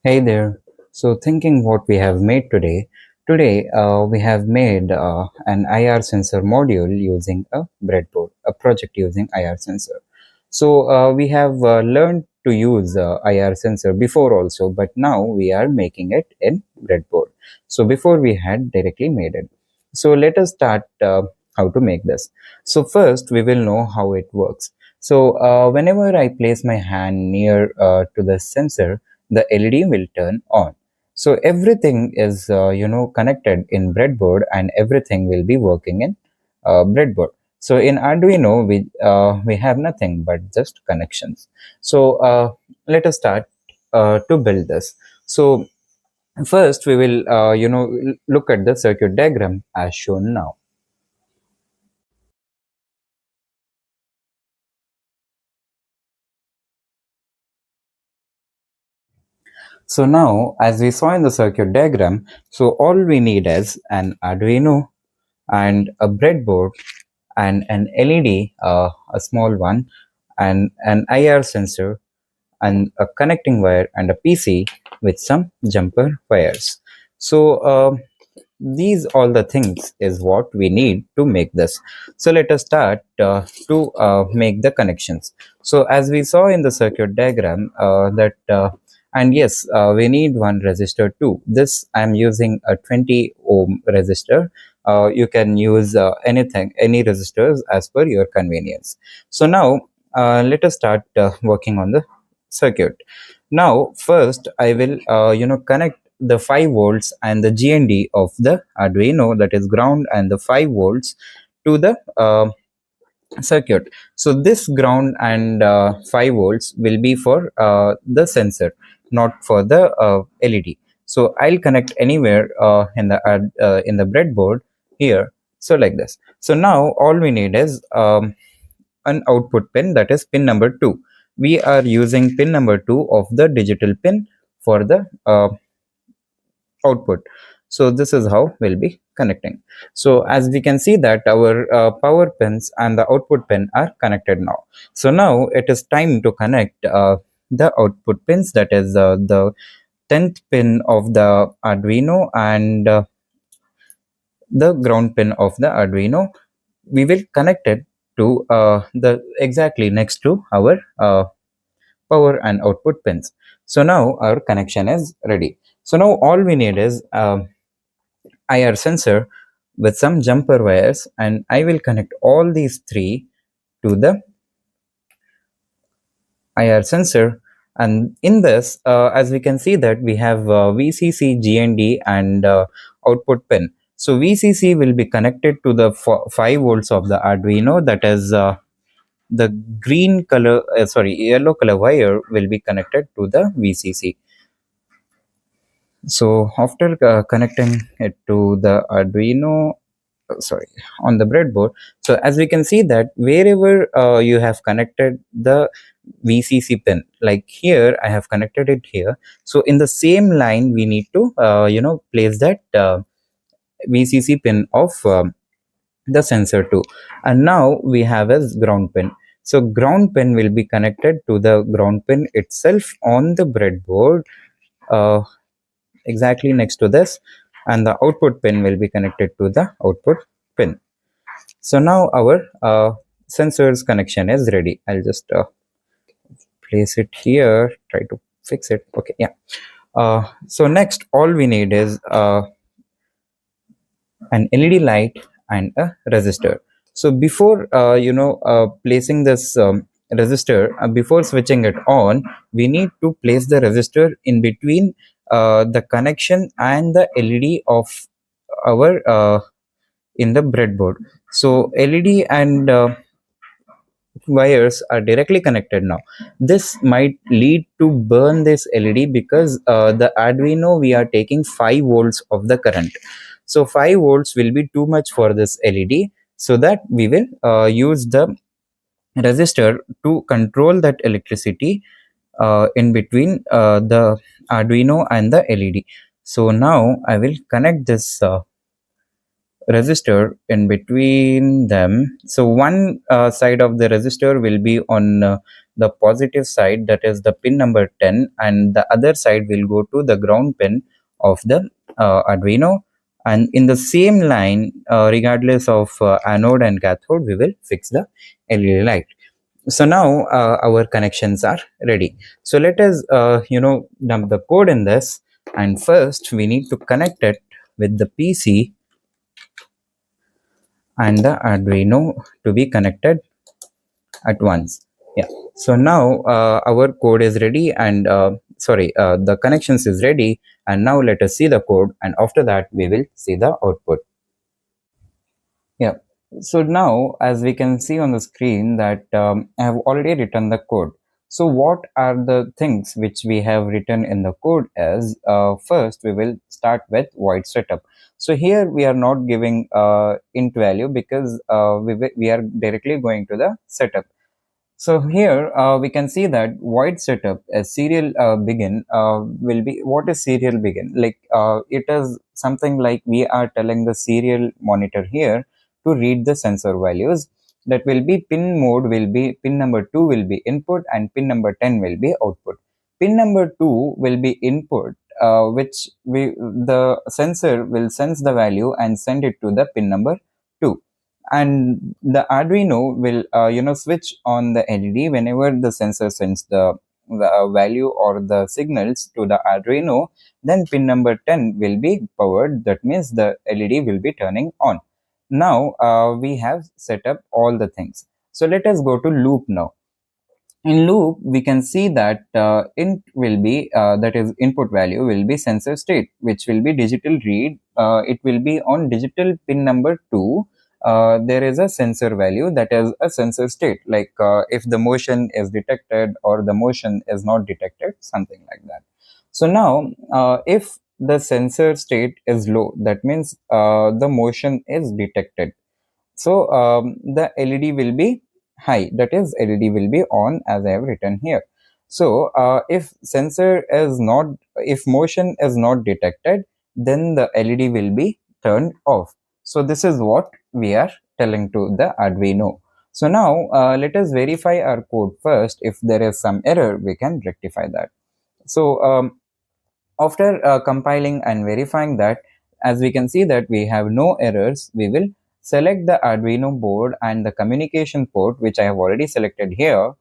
Hey there. So thinking what we have made today. Today we have made an IR sensor module using a breadboard, a project using IR sensor. So we have learned to use IR sensor before also, but now we are making it in breadboard. So before we had directly made it. So let us start how to make this. So first we will know how it works. So whenever I place my hand near to the sensor, the LED will turn on. So everything is connected in breadboard and everything will be working in breadboard. So in Arduino we have nothing but just connections. So let us start to build this. So first we will look at the circuit diagram as shown now. So now, as we saw in the circuit diagram, so all we need is an Arduino and a breadboard and an LED, a small one, and an IR sensor and a connecting wire and a PC with some jumper wires. So these all the things is what we need to make this. So let us start to make the connections. So as we saw in the circuit diagram that and yes, we need one resistor too. This I'm using a 20 ohm resistor. You can use anything, any resistors as per your convenience. So now let us start working on the circuit. Now first I will connect the 5 volts and the GND of the Arduino, that is ground, and the 5 volts to the circuit. So this ground and 5 volts will be for the sensor, not for the LED. So I'll connect anywhere in the breadboard here. So like this. So now all we need is an output pin, that is pin number 2. We are using pin number 2 of the digital pin for the output. So this is how we'll be connecting. So as we can see that our power pins and the output pin are connected now. So now it is time to connect the output pins, that is the 10th pin of the Arduino and the ground pin of the Arduino. We will connect it to the exactly next to our power and output pins. So now our connection is ready. So now all we need is IR sensor with some jumper wires, and I will connect all these three to the IR sensor. And in this, as we can see that we have VCC, GND and output pin. So VCC will be connected to the 5 volts of the Arduino, that is the yellow color wire will be connected to the VCC. So after connecting it to the Arduino, on the breadboard, so as we can see that wherever you have connected the VCC pin, like here I have connected it here, so in the same line we need to place that VCC pin of the sensor too. And now we have a ground pin. So ground pin will be connected to the ground pin itself on the breadboard, uh, exactly next to this, and the output pin will be connected to the output pin. So now our sensors connection is ready. I'll just place it here, try to fix it. Okay, yeah. So next all we need is an LED light and a resistor. So before placing this resistor, before switching it on, we need to place the resistor in between the connection and the LED of our in the breadboard. So LED and wires are directly connected now. This might lead to burn this LED because the Arduino, we are taking 5 volts of the current. So 5 volts will be too much for this LED, so that we will use the resistor to control that electricity in between the Arduino and the LED. So now I will connect this resistor in between them. So one side of the resistor will be on the positive side, that is the pin number 10, and the other side will go to the ground pin of the Arduino. And in the same line, regardless of anode and cathode, we will fix the LED light. So now our connections are ready. So let us dump the code in this, and first we need to connect it with the PC and the Arduino to be connected at once. Yeah. So now our code is ready, and the connections is ready, and now let us see the code, and after that we will see the output. Yeah. So now, as we can see on the screen, that I have already written the code. So what are the things which we have written in the code is, first we will start with void setup. So here we are not giving int value because we are directly going to the setup. So here we can see that void setup as serial begin will be, what is serial begin? Like it is something like we are telling the serial monitor here to read the sensor values. That will be pin mode will be pin number 2 will be input, and pin number 10 will be output. Pin number 2 will be input, which the sensor will sense the value and send it to the pin number 2, and the Arduino will switch on the LED whenever the sensor sends the value or the signals to the Arduino. Then pin number 10 will be powered, that means the LED will be turning on. Now we have set up all the things. So let us go to loop now. In loop, we can see that int will be, that is input value will be sensor state, which will be digital read. It will be on digital pin number 2. There is a sensor value, that is a sensor state, like if the motion is detected or the motion is not detected, something like that. So now if the sensor state is low, that means the motion is detected. So the LED will be high, that is LED will be on, as I have written here. So if sensor is not, if motion is not detected, then the LED will be turned off. So this is what we are telling to the Arduino. So now let us verify our code first. If there is some error, we can rectify that. So after compiling and verifying that, as we can see that we have no errors, we will select the Arduino board and the communication port, which I have already selected here.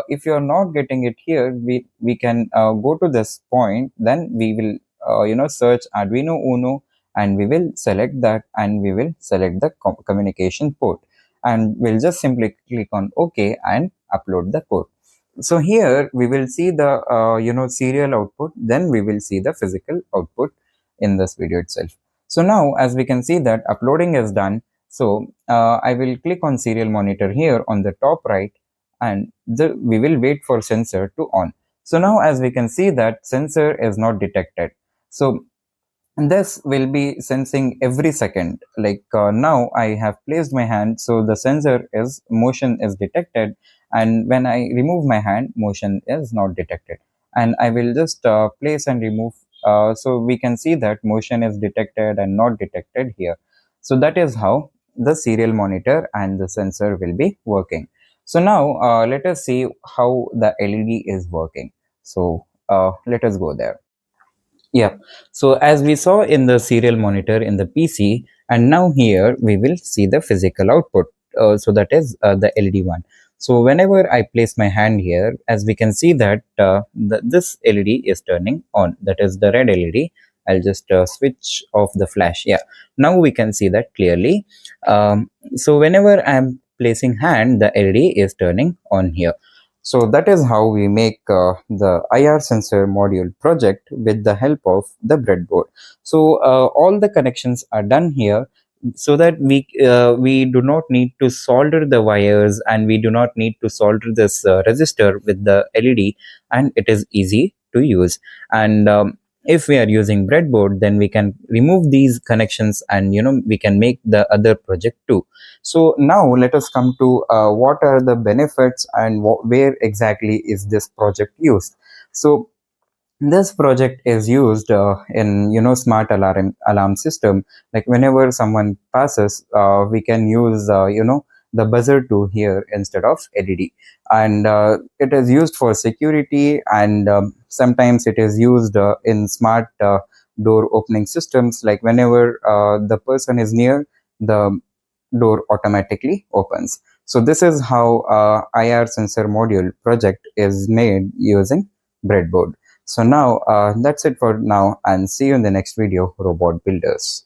If you are not getting it here, we can go to this point, then we will search Arduino Uno, and we will select that, and we will select the communication port, and we'll just simply click on OK and upload the code. So here we will see the serial output, then we will see the physical output in this video itself. So now, as we can see that uploading is done, so I will click on serial monitor here on the top right, and we will wait for sensor to on. So now, as we can see that sensor is not detected, so this will be sensing every second. Like now I have placed my hand, so the sensor is motion is detected, and when I remove my hand, motion is not detected, and I will just place and remove, so we can see that motion is detected and not detected here. So that is how the serial monitor and the sensor will be working. So now let us see how the LED is working. So let us go there. Yeah, so as we saw in the serial monitor in the PC, and now here we will see the physical output. So that is the LED one. So whenever I place my hand here, as we can see that this LED is turning on, that is the red LED. I'll just switch off the flash. Yeah, now we can see that clearly. So whenever I'm placing hand, the LED is turning on here. So that is how we make the IR sensor module project with the help of the breadboard. So all the connections are done here, so that we do not need to solder the wires, and we do not need to solder this resistor with the LED, and it is easy to use. And if we are using breadboard, then we can remove these connections, and we can make the other project too. So now let us come to what are the benefits and where exactly is this project used. So This project is used in smart alarm system. Like whenever someone passes, we can use the buzzer to hear instead of LED, and it is used for security, and sometimes it is used in smart door opening systems. Like whenever the person is near, the door automatically opens. So this is how IR sensor module project is made using Breadboard. So now that's it for now, and see you in the next video, robot builders.